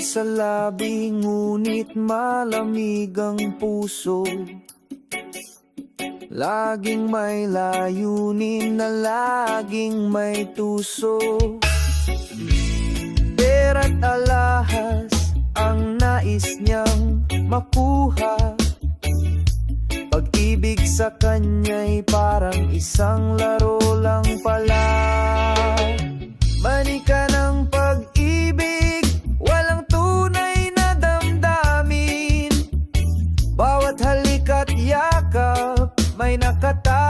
sa labi, ngunit malamig ang puso. Laging may layunin na laging may tuso. Pera't alahas ang nais niyang makuha. Pag-ibig sa kanya'y parang isang laro lang pala. Manika ng pag-ibig, walang tunay na damdamin. Bawat halik at yakap may nakatago.